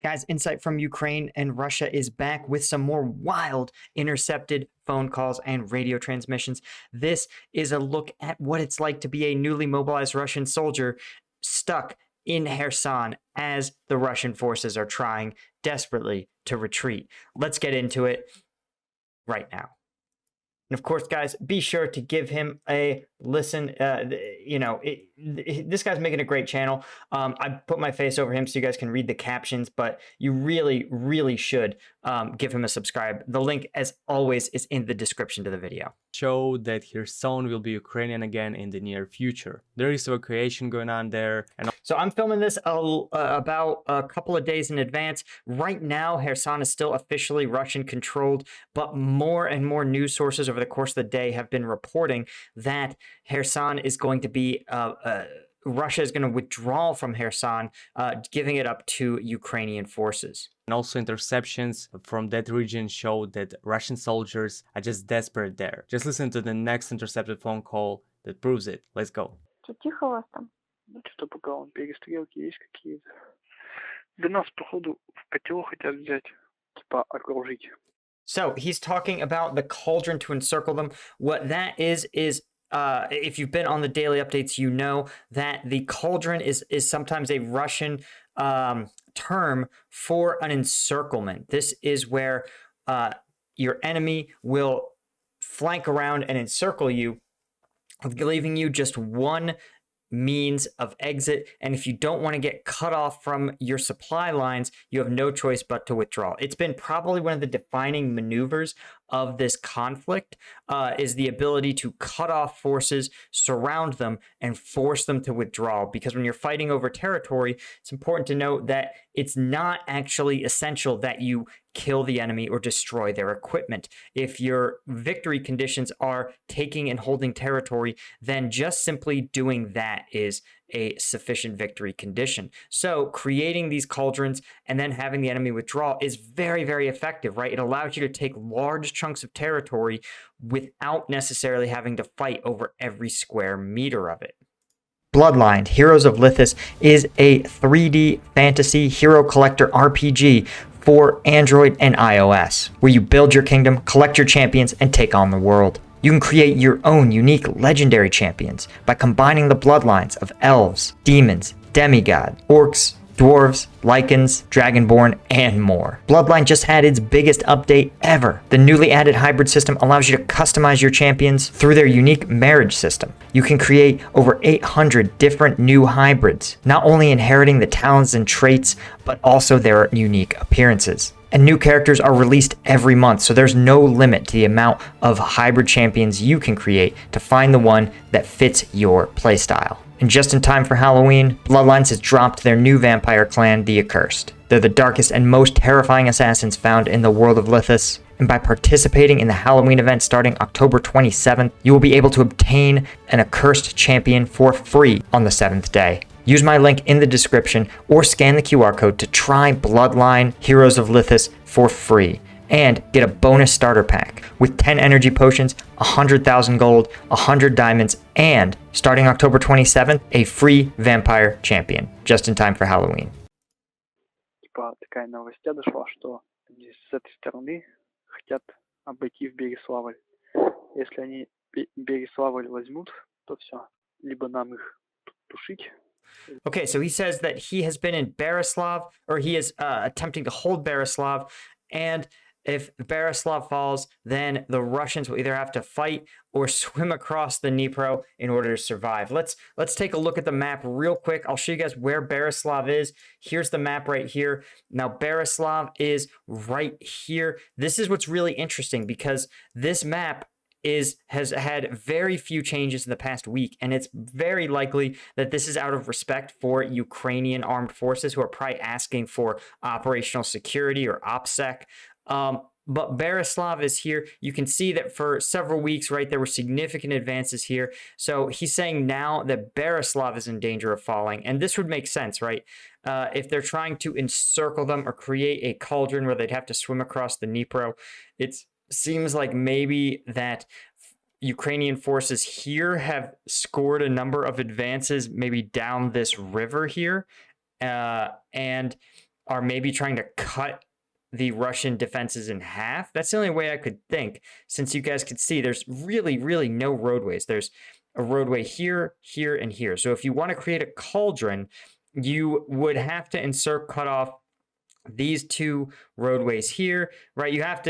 Guys, insight from Ukraine, and Russia is back with some more wild intercepted phone calls and radio transmissions. This is a look at what it's like to be a newly mobilized Russian soldier stuck in Kherson as the Russian forces are trying desperately to retreat. Let's get into it right now. And of course, guys, be sure to give him a listen. This guy's making a great channel. I put my face over him so you guys can read the captions, but you really, really should give him a subscribe. The link, as always, is in the description to the video. Show that Kherson will be Ukrainian again in the near future. There is evacuation going on there. So I'm filming this about a couple of days in advance. Right now, Kherson is still officially Russian controlled, but more and more news sources over the course of the day have been reporting that Kherson is going to be, Russia is going to withdraw from Kherson, giving it up to Ukrainian forces. And also interceptions from that region show that Russian soldiers are just desperate there. Just listen to the next intercepted phone call that proves it. Let's go. Тихо у вас там? Ну, что-то пока вон перестрелки есть какие-то. Да нас, походу, в котел хотят взять, типа окружить. So he's talking about the cauldron to encircle them. What that is if you've been on the daily updates, you know that the cauldron is sometimes a Russian term for an encirclement. This is where your enemy will flank around and encircle you, leaving you just one means of exit. And if you don't want to get cut off from your supply lines, you have no choice but to withdraw. It's been probably one of the defining maneuvers of this conflict, is the ability to cut off forces, surround them, and force them to withdraw. Because when you're fighting over territory, it's important to note that it's not actually essential that you kill the enemy or destroy their equipment. If your victory conditions are taking and holding territory, then just simply doing that is a sufficient victory condition. So creating these cauldrons and then having the enemy withdraw is very, very effective, right? It allows you to take large chunks of territory without necessarily having to fight over every square meter of it. Bloodline, Heroes of Lithus is a 3D fantasy hero collector RPG for Android and iOS, where you build your kingdom, collect your champions, and take on the world. You can create your own unique legendary champions by combining the bloodlines of elves, demons, demigod, orcs, dwarves, lycans, dragonborn, and more. Bloodline just had its biggest update ever. The newly added hybrid system allows you to customize your champions through their unique marriage system. You can create over 800 different new hybrids, not only inheriting the talents and traits, but also their unique appearances. And new characters are released every month, so there's no limit to the amount of hybrid champions you can create to find the one that fits your playstyle. And just in time for Halloween, Bloodlines has dropped their new vampire clan, the Accursed. They're the darkest and most terrifying assassins found in the world of Lithus, and by participating in the Halloween event starting October 27th, you will be able to obtain an Accursed champion for free on the 7th day. Use my link in the description or scan the QR code to try Bloodline Heroes of Lithus for free and get a bonus starter pack with 10 energy potions, 100,000 gold, 100 diamonds, and starting October 27th, a free vampire champion just in time for Halloween. Типа такая новость дошла, что они с этой стороны хотят обойти в Береславль. Если они Береславль возьмут, то все. Либо нам их тушить. Okay, so he says that he has been in Berislav, or he is attempting to hold Berislav, and if Berislav falls, then the Russians will either have to fight or swim across the Dnipro in order to survive. Let's take a look at the map real quick. I'll show you guys where Berislav is. Here's the map right here. Now, Berislav is right here. This is what's really interesting because this map has had very few changes in the past week, and it's very likely that this is out of respect for Ukrainian armed forces who are probably asking for operational security or OPSEC. But Berislav is here. You can see that for several weeks, right, there were significant advances here. So he's saying now that Berislav is in danger of falling, and this would make sense, right? If they're trying to encircle them or create a cauldron where they'd have to swim across the Dnipro, seems like maybe that Ukrainian forces here have scored a number of advances maybe down this river here. And are maybe trying to cut the Russian defenses in half. That's the only way I could think, since you guys could see there's really, really no roadways. There's a roadway here, here, and here. So if you want to create a cauldron, you would have to cut off these two roadways here, right? You have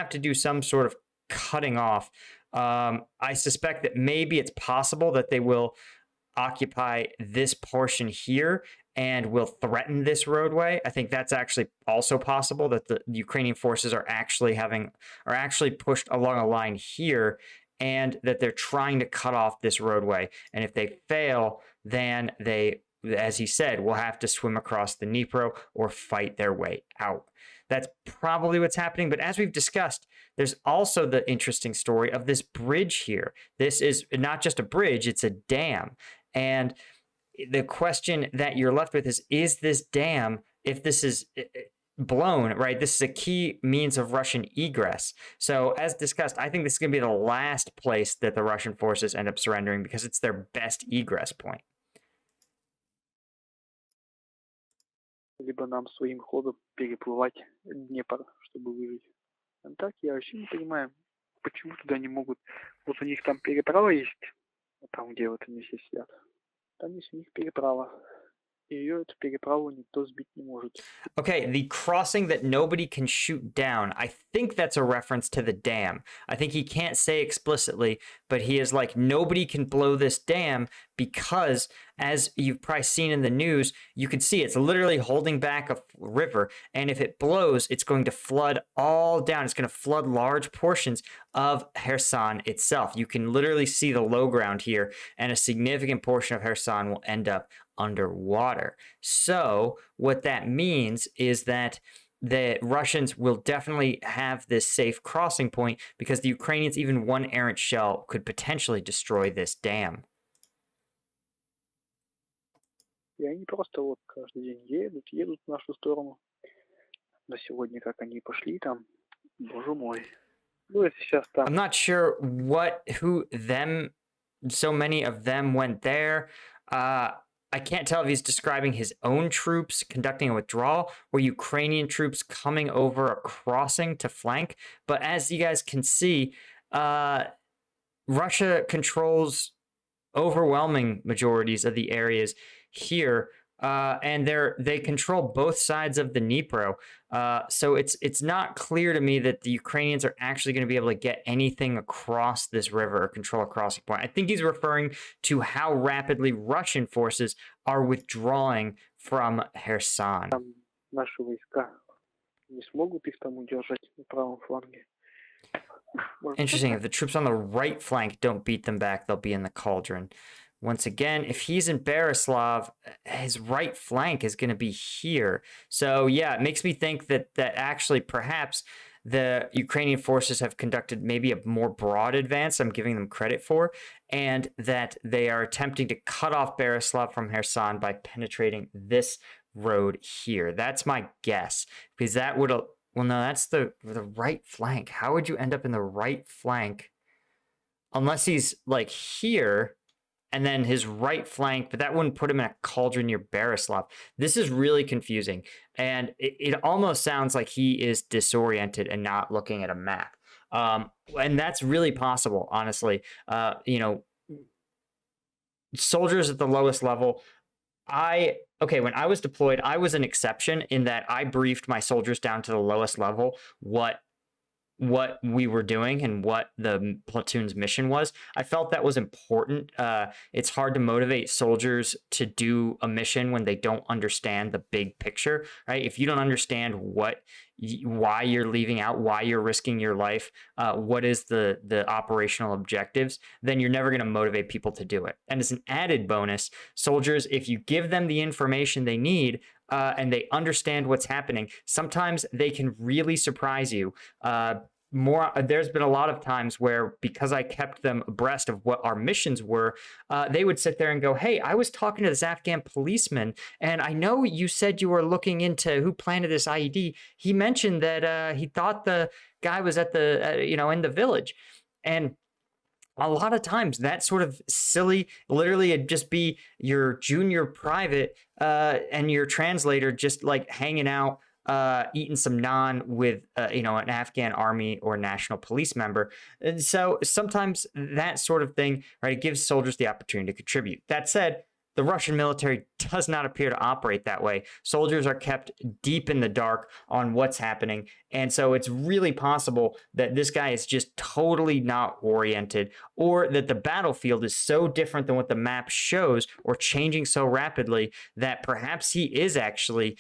to do some sort of cutting off. I suspect that maybe it's possible that they will occupy this portion here and will threaten this roadway. I think that's actually also possible, that the Ukrainian forces are actually pushed along a line here, and that they're trying to cut off this roadway. And if they fail, then they, as he said, will have to swim across the Dnipro or fight their way out. That's probably what's happening. But as we've discussed, there's also the interesting story of this bridge here. This is not just a bridge, it's a dam. And the question that you're left with is this dam, if this is blown, right, this is a key means of Russian egress. So as discussed, I think this is going to be the last place that the Russian forces end up surrendering, because it's their best egress point. Либо нам своим ходом переплывать Днепр, чтобы выжить. А так я вообще не понимаю, почему туда не могут. Вот у них там переправа есть, там где вот они все сидят. Там есть у них переправа. И ее, эту переправу, никто сбить не может. Okay, the crossing that nobody can shoot down. I think that's a reference to the dam. I think he can't say explicitly, but he is like, nobody can blow this dam, because as you've probably seen in the news, you can see it's literally holding back a river. And if it blows, it's going to flood all down. It's going to flood large portions of Kherson itself. You can literally see the low ground here, and a significant portion of Kherson will end up underwater. So what that means is that the Russians will definitely have this safe crossing point, because the Ukrainians, even one errant shell could potentially destroy this dam. И они просто вот каждый день едут в нашу сторону. Но сегодня как они пошли там, боже мой. Ну, это сейчас там. I'm not sure so many of them went there. I can't tell if he's describing his own troops conducting a withdrawal or Ukrainian troops coming over a crossing to flank. But as you guys can see, Russia controls overwhelming majorities of the areas here, and they control both sides of the Dnipro. So it's not clear to me that the Ukrainians are actually going to be able to get anything across this river or control a crossing point. I think he's referring to how rapidly Russian forces are withdrawing from Kherson. Там наши войска не смогут их там удержать на правом фланге. Interesting. If the troops on the right flank don't beat them back, they'll be in the cauldron. Once again, if he's in Berislav, his right flank is going to be here. So yeah, it makes me think that actually perhaps the Ukrainian forces have conducted maybe a more broad advance, I'm giving them credit for, and that they are attempting to cut off Berislav from Kherson by penetrating this road here. That's my guess, because that would... Well, no, that's the right flank. How would you end up in the right flank? Unless he's like here, and then his right flank, but that wouldn't put him in a cauldron near Berislav. This is really confusing. And it almost sounds like he is disoriented and not looking at a map. And that's really possible, honestly. Soldiers at the lowest level, when I was deployed, I was an exception in that I briefed my soldiers down to the lowest level what we were doing and what the platoon's mission was. I felt that was important. It's hard to motivate soldiers to do a mission when they don't understand the big picture, right? If you don't understand why you're leaving out, why you're risking your life, what is the operational objectives, then you're never going to motivate people to do it. And as an added bonus, soldiers, if you give them the information they need, and they understand what's happening, sometimes they can really surprise you. There's been a lot of times where, because I kept them abreast of what our missions were, they would sit there and go, "Hey, I was talking to this Afghan policeman, and I know you said you were looking into who planted this IED. He mentioned that he thought the guy was at the in the village." And a lot of times that sort of silly, literally it'd just be your junior private and your translator just like hanging out, eating some naan with an Afghan army or national police member. And so sometimes that sort of thing, right, it gives soldiers the opportunity to contribute. That said, the Russian military does not appear to operate that way. Soldiers are kept deep in the dark on what's happening. And so it's really possible that this guy is just totally not oriented, or that the battlefield is so different than what the map shows, or changing so rapidly that perhaps he is actually,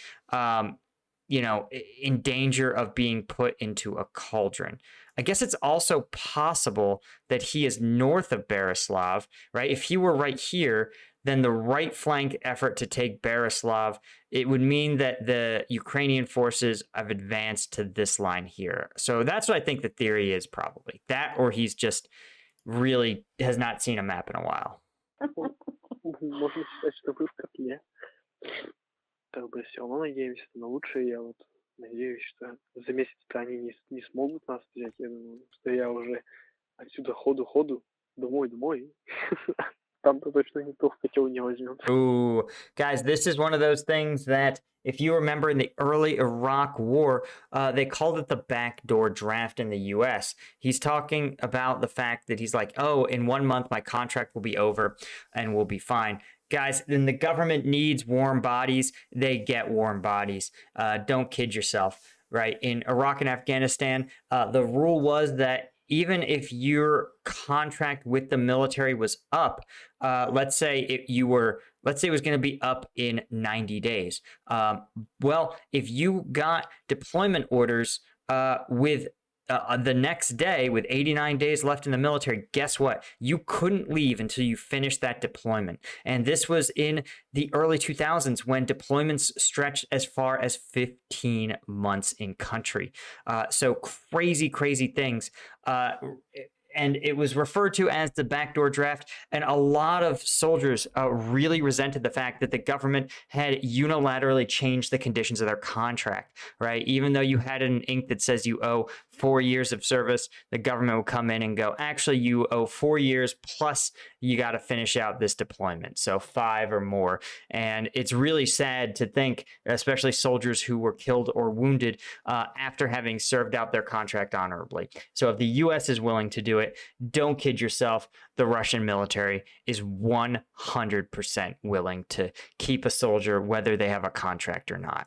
in danger of being put into a cauldron. I guess it's also possible that he is north of Berislav, right? If he were right here, then the right flank effort to take Berislav, it would mean that the Ukrainian forces have advanced to this line here. So that's what I think the theory is, probably. That, or he's just really has not seen a map in a while. Можно считать, что вы в котле. Как бы все равно надеемся на лучшее. Я вот надеюсь, что за месяц-то они не смогут нас взять. Я думаю, что я уже отсюда ходу, домой. Там-то точно никто в котел не возьмет. Ooh, guys, this is one of those things that, if you remember in the early Iraq War, they called it the backdoor draft in the US. He's talking about the fact that he's like, oh, in 1 month, my contract will be over and we'll be fine. Guys, then the government needs warm bodies. They get warm bodies. Don't kid yourself, right? In Iraq and Afghanistan, the rule was that even if your contract with the military was up, let's say it was going to be up in 90 days. Well, if you got deployment orders with the next day, with 89 days left in the military, guess what? You couldn't leave until you finished that deployment. And this was in the early 2000s, when deployments stretched as far as 15 months in country. So crazy things. And it was referred to as the backdoor draft. And a lot of soldiers really resented the fact that the government had unilaterally changed the conditions of their contract, right? Even though you had an ink that says you owe 4 years of service, the government would come in and go, actually, you owe 4 years plus you got to finish out this deployment. So 5 or more. And it's really sad to think, especially soldiers who were killed or wounded after having served out their contract honorably. So if the U.S. is willing to do it, don't kid yourself. The Russian military is 100% willing to keep a soldier, whether they have a contract or not.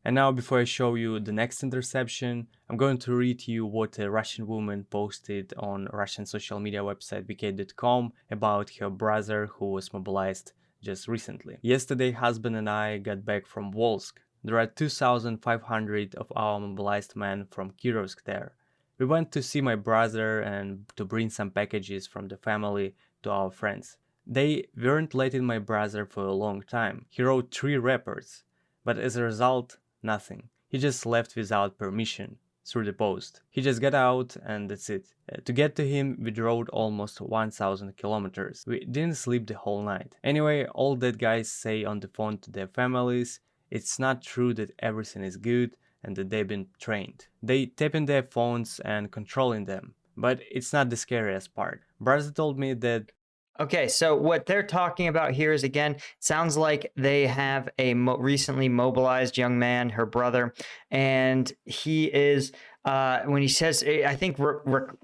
And now, before I show you the next interception, I'm going to read you what a Russian woman posted on Russian social media website vk.com about her brother who was mobilized just recently. Yesterday, husband and I got back from Volsk. There are 2,500 of our mobilized men from Kirovsk there. We went to see my brother and to bring some packages from the family to our friends. They weren't letting my brother for a long time. He wrote 3 reports, but as a result, nothing. He just left without permission, through the post. He just got out and that's it. To get to him, we drove almost 1,000 kilometers. We didn't sleep the whole night. Anyway, all that guys say on the phone to their families, it's not true that everything is good and that they've been trained. They tapping their phones and controlling them. But it's not the scariest part. Brother told me that. Okay, so what they're talking about here is, again, sounds like they have a recently mobilized young man, her brother, and he is, when he says, I think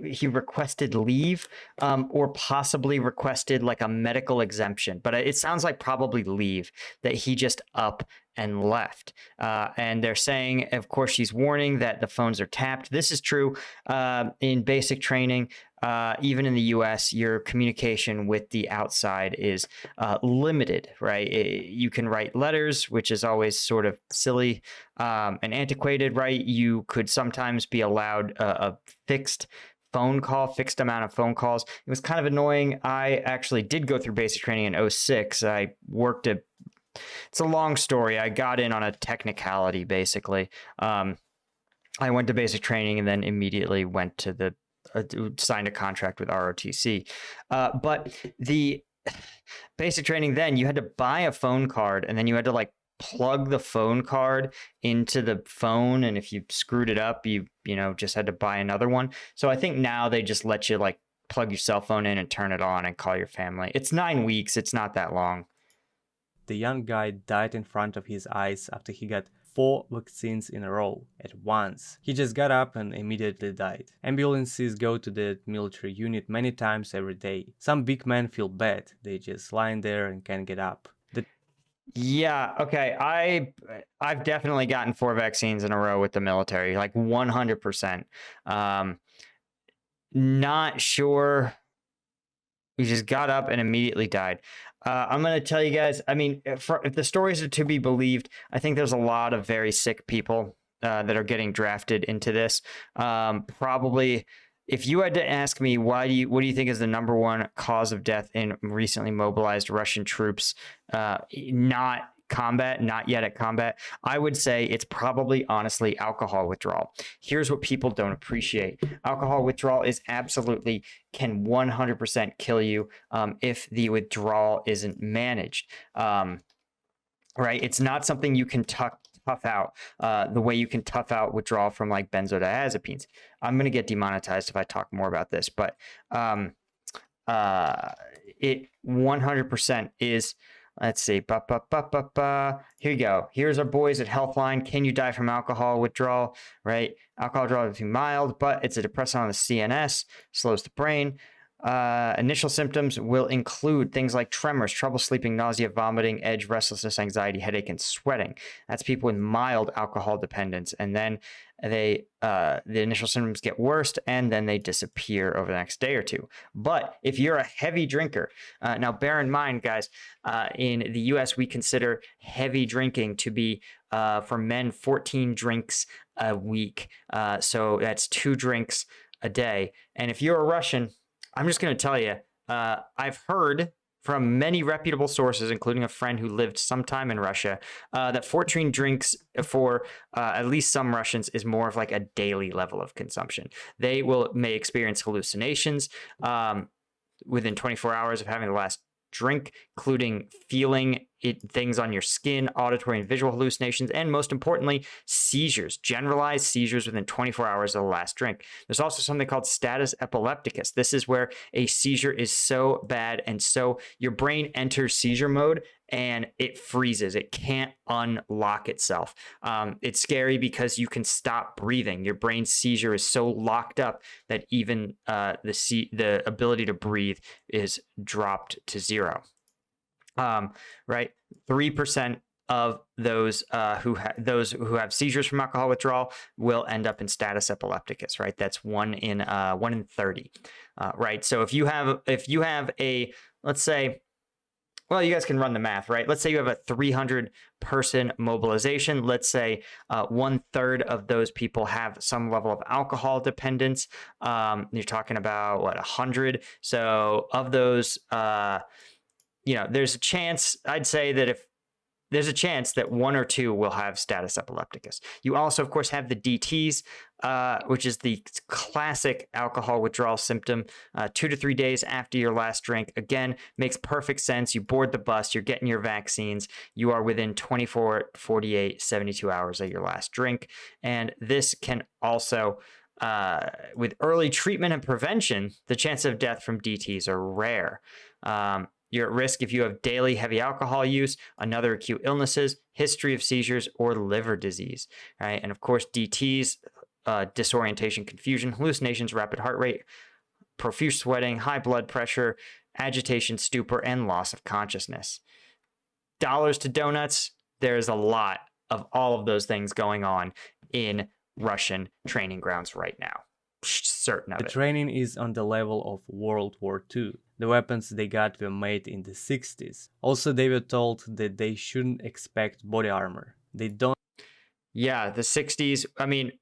he requested leave, or possibly requested like a medical exemption, but it sounds like probably leave, that he just up and left. And they're saying, of course, she's warning that the phones are tapped. This is true in basic training. Even in the US, your communication with the outside is limited, right? You can write letters, which is always sort of silly and antiquated, right? You could sometimes be allowed a fixed amount of phone calls. It was kind of annoying. I actually did go through basic training in 2006. I worked at, it's a long story. I got in on a technicality, basically. I went to basic training and then immediately went to signed a contract with ROTC. But the basic training, then you had to buy a phone card and then you had to like plug the phone card into the phone. And if you screwed it up, you just had to buy another one. So I think now they just let you like plug your cell phone in and turn it on and call your family. It's 9 weeks. It's not that long. The young guy died in front of his eyes after he got 4 vaccines in a row at once. He just got up and immediately died. Ambulances go to the military unit many times every day. Some big men feel bad. They just lying there and can't get up. Yeah, okay. I've definitely gotten 4 vaccines in a row with the military, like 100%. Not sure. We just got up and immediately died. I'm going to tell you guys, I mean, if the stories are to be believed, I think there's a lot of very sick people that are getting drafted into this. Probably, if you had to ask me, what do you think is the number one cause of death in recently mobilized Russian troops? Not combat, not yet at combat. I would say it's probably, honestly, alcohol withdrawal. Here's what people don't appreciate. Alcohol withdrawal is absolutely can 100% kill you if the withdrawal isn't managed. Right? It's not something you can tough out the way you can tough out withdrawal from like benzodiazepines. I'm going to get demonetized if I talk more about this, but it 100% is. Let's see. Here you go. Here's our boys at Healthline. Can you die from alcohol withdrawal? Right? Alcohol withdrawal is mild, but it's a depressant on the CNS, slows the brain. Initial symptoms will include things like tremors, trouble sleeping, nausea, vomiting, edge, restlessness, anxiety, headache, and sweating. That's people with mild alcohol dependence. And then the initial symptoms get worse and then they disappear over the next day or two. But if you're a heavy drinker, now bear in mind, guys, in the US, we consider heavy drinking to be for men 14 drinks a week. So that's 2 drinks a day. And if you're a Russian, I'm just going to tell you, I've heard from many reputable sources, including a friend who lived some time in Russia, that 14 drinks for at least some Russians is more of like a daily level of consumption. They may experience hallucinations within 24 hours of having the last drink, including feeling things on your skin, auditory and visual hallucinations, and most importantly, seizures, generalized seizures within 24 hours of the last drink. There's also something called status epilepticus. This is where a seizure is so bad and so your brain enters seizure mode and it freezes. It can't unlock itself. It's scary because you can stop breathing. Your brain's seizure is so locked up that even the ability to breathe is dropped to 0. Right, 3% of those who have seizures from alcohol withdrawal will end up in status epilepticus. Right, that's 1 in 30. Right, so if you have a, let's say, well, you guys can run the math, right? Let's say you have a 300-person mobilization. Let's say 1/3 of those people have some level of alcohol dependence. You're talking about, 100? So of those, there's a chance, I'd say that if there's a chance that 1 or 2 will have status epilepticus. You also, of course, have the DTs, which is the classic alcohol withdrawal symptom, 2 to 3 days after your last drink. Again, makes perfect sense. You board the bus, you're getting your vaccines, you are within 24, 48, 72 hours of your last drink. And this can also, with early treatment and prevention, the chance of death from DTs are rare. You're at risk if you have daily heavy alcohol use, another acute illnesses, history of seizures, or liver disease, right? And of course, DTs, disorientation, confusion, hallucinations, rapid heart rate, profuse sweating, high blood pressure, agitation, stupor, and loss of consciousness. Dollars to donuts, there's a lot of all of those things going on in Russian training grounds right now. Certain of it. The training is on the level of World War II. The weapons they got were made in the 60s. Also, they were told that they shouldn't expect body armor. They don't. Yeah, the 60s. I mean,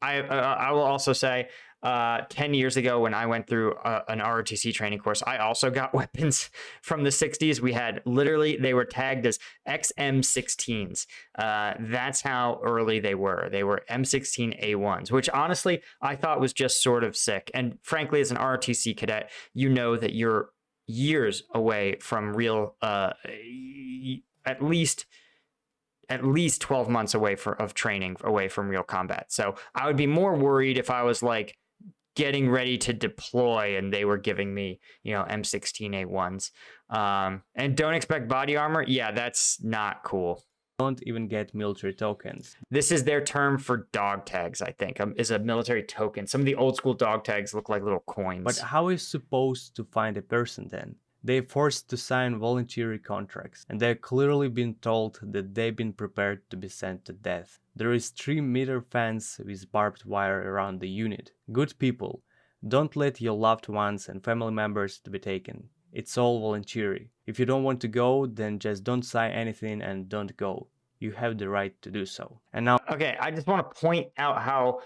I will also say 10 years ago when I went through an ROTC training course, I also got weapons from the 60s. We had literally, they were tagged as XM16s. That's how early they were. They were M16A1s, which honestly, I thought was just sort of sick. And frankly, as an ROTC cadet, you know that you're years away from real, at least 12 months away of training away from real combat. So I would be more worried if I was like getting ready to deploy and they were giving me, M16A1s. And don't expect body armor. Yeah, that's not cool. Don't even get military tokens. This is their term for dog tags, I think, is a military token. Some of the old school dog tags look like little coins. But how is supposed to find a person then? They're forced to sign voluntary contracts, and they're clearly been told that they've been prepared to be sent to death. There is 3-meter fence with barbed wire around the unit. Good people, don't let your loved ones and family members to be taken. It's all voluntary. If you don't want to go, then just don't sign anything and don't go. You have the right to do so. And now, okay, I just want to point out how,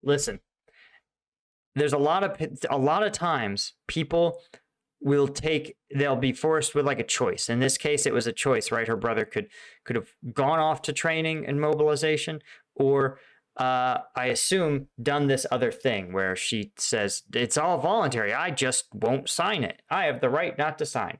listen, there's a lot of times people they'll be forced with like a choice. In this case, it was a choice, right? Her brother could have gone off to training and mobilization, or I assume done this other thing where she says, it's all voluntary. I just won't sign it. I have the right not to sign.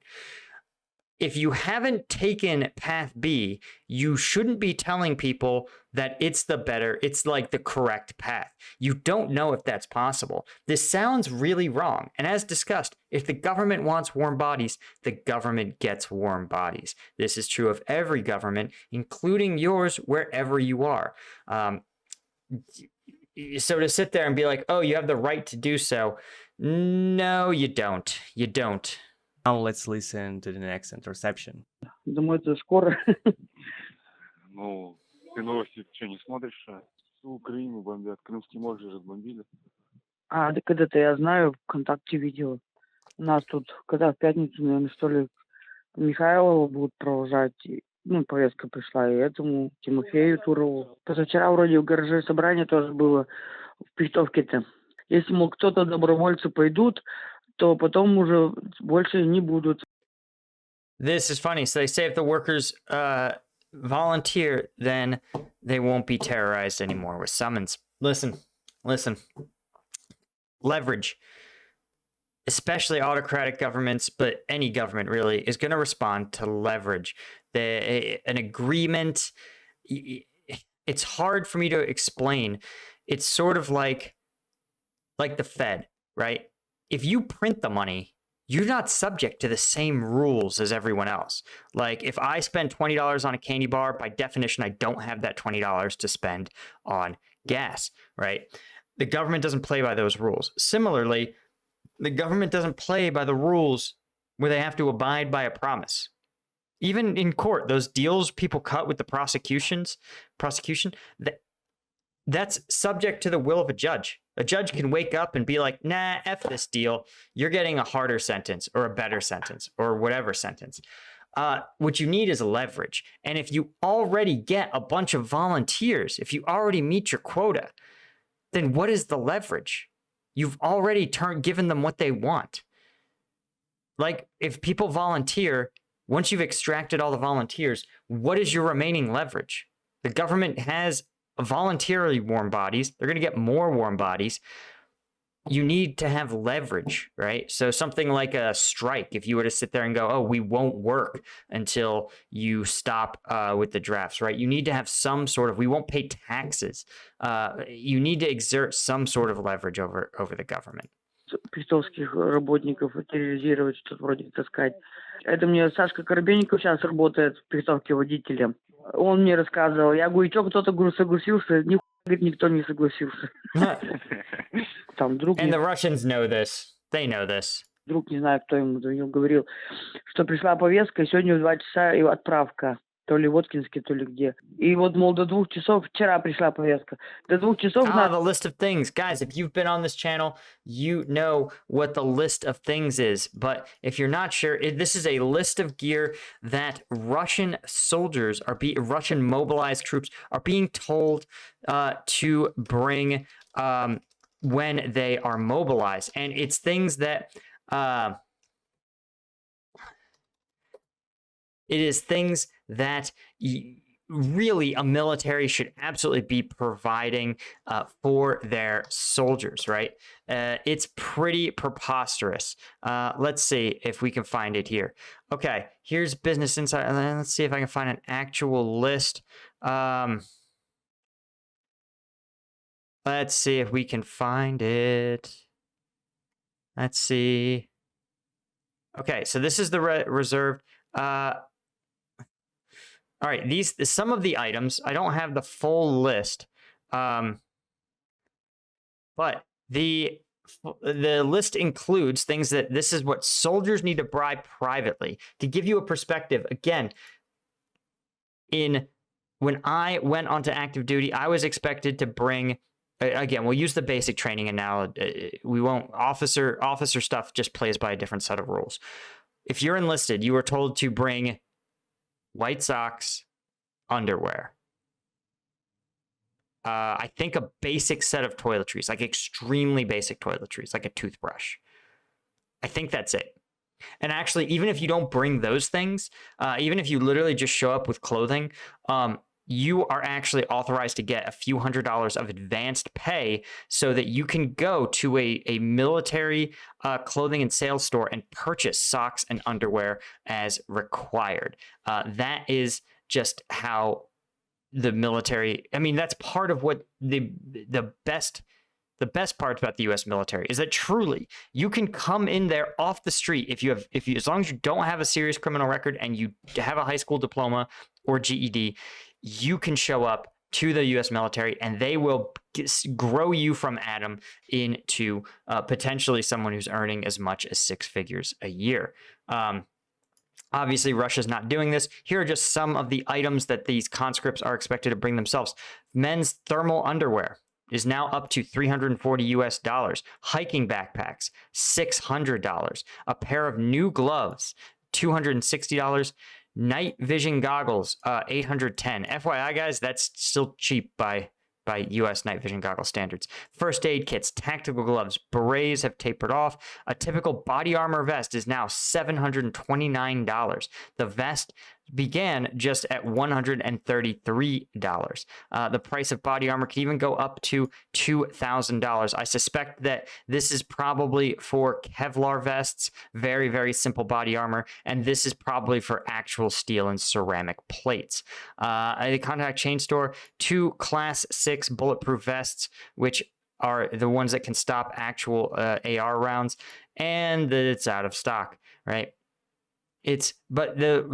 If you haven't taken path B, you shouldn't be telling people that it's like the correct path. You don't know if that's possible. This sounds really wrong. And as discussed, if the government wants warm bodies, the government gets warm bodies. This is true of every government, including yours, wherever you are. So to sit there and be like, oh, you have the right to do so. No, you don't. You don't. Now let's listen to the next interception. Думаю, это скоро. Ну, ты новости что, не смотришь? Всю Украину бомбят, Крымский мост же разбомбили. Так это я знаю, ВКонтакте видела. У нас тут, когда в пятницу, наверное, что ли, Михайлова будут провожать. Повестка пришла и этому, Тимофею Турову. Позавчера вроде в гараже собрание тоже было в Пихтовке-то. Если, мол, кто-то добровольцы пойдут, то потом уже больше не будут. This is funny. So they say if the workers volunteer, then they won't be terrorized anymore with summons. Listen. Leverage, especially autocratic governments, but any government really, is going to respond to leverage. An agreement, it's hard for me to explain. It's sort of like the Fed, right? If you print the money, you're not subject to the same rules as everyone else. Like if I spend $20 on a candy bar, by definition, I don't have that $20 to spend on gas, right? The government doesn't play by those rules. Similarly, the government doesn't play by the rules where they have to abide by a promise. Even in court, those deals people cut with the prosecution, that's subject to the will of a judge. A judge can wake up and be like, nah, F this deal. You're getting a harder sentence or a better sentence or whatever sentence. What you need is leverage. And if you already get a bunch of volunteers, if you already meet your quota, then what is the leverage? You've already given them what they want. Like if people volunteer, once you've extracted all the volunteers, what is your remaining leverage? The government has voluntarily warm bodies. They're going to get more warm bodies. You need to have leverage, right? So something like a strike, if you were to sit there and go, oh, we won't work until you stop with the drafts, right? You need to have some sort of, we won't pay taxes. You need to exert some sort of leverage over the government. Пистовских работников терроризировать, что-то вроде таскать. Это мне Сашка Коробейников сейчас работает в Пистовке водителем. Он мне рассказывал. Я говорю, что кто-то, говорю, согласился? Нихуя, говорит, никто не согласился. Там друг... And the Russians know this. They know this. Друг, не знаю, кто ему звонил, говорил, что пришла повестка, и сегодня в 2 часа и отправка. То ли в Воткинске, то ли где. И вот, мол, до 2 часов, вчера пришла повестка. До 2 часов... The list of things. Guys, if you've been on this channel, you know what the list of things is. But if you're not sure, this is a list of gear that Russian soldiers, Russian mobilized troops are being told to bring when they are mobilized. And it's things that... It is things that really a military should absolutely be providing for their soldiers, right? It's pretty preposterous. Let's see if we can find it here. Okay, here's Business Insider. Let's see if I can find an actual list. Let's see if we can find it. Let's see. Okay, so this is the reserved. All right, some of the items, I don't have the full list, but the list includes things that this is what soldiers need to buy privately. To give you a perspective, again, when I went onto active duty, I was expected to bring, again, we'll use the basic training analogy. We won't, officer stuff just plays by a different set of rules. If you're enlisted, you are told to bring white socks, underwear. I think a basic set of toiletries, like extremely basic toiletries, like a toothbrush. I think that's it. And actually, even if you don't bring those things, even if you literally just show up with clothing, you are actually authorized to get a few $100s of advanced pay so that you can go to a military clothing and sales store and purchase socks and underwear as required. That is just how the military, I mean, that's part of what the best part about the U.S. military is that truly you can come in there off the street if you as long as you don't have a serious criminal record and you have a high school diploma or GED, you can show up to the U.S. military and they will grow you from Adam into potentially someone who's earning as much as 6 figures a year. Obviously, Russia's not doing this. Here are just some of the items that these conscripts are expected to bring themselves. Men's thermal underwear is now up to $340. Hiking backpacks, $600. A pair of new gloves, $260. Night vision goggles, $810. FYI, guys, that's still cheap by U.S. night vision goggle standards. First aid kits, tactical gloves, berets have tapered off. A typical body armor vest is now $729. The vest began just at $133. The price of body armor can even go up to $2,000. I suspect that this is probably for Kevlar vests, very, very simple body armor, and this is probably for actual steel and ceramic plates. A contact chain store, 2 Class 6 bulletproof vests, which are the ones that can stop actual AR rounds, and it's out of stock, right? But the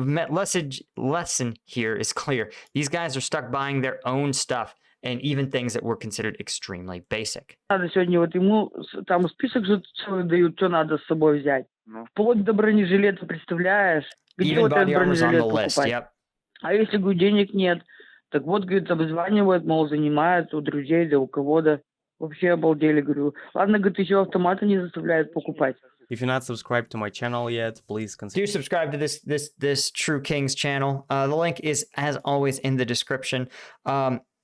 lesson here is clear. These guys are stuck buying their own stuff and even things that were considered extremely basic. Надо сегодня вот ему там список же целый дают, что надо с собой взять. Вплоть до бронежилета, представляешь? Где Even вот этот body armor's on the бронежилет list, покупать? yep. А если, говорю, денег нет, так вот, говорит, обзванивают, мол, занимают у друзей, да у кого-то. Вообще обалдели, говорю. Ладно, говорит, еще автоматы не заставляют покупать. If you're not subscribed to my channel yet, please consider. Do subscribe to this True Kings channel. The link is, as always, in the description.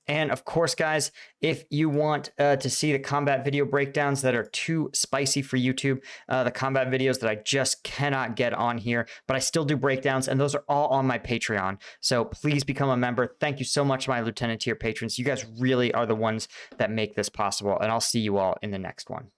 And of course, guys, if you want to see the combat video breakdowns that are too spicy for YouTube, the combat videos that I just cannot get on here, but I still do breakdowns, and those are all on my Patreon. So please become a member. Thank you so much, my Lieutenant tier patrons. You guys really are the ones that make this possible, and I'll see you all in the next one.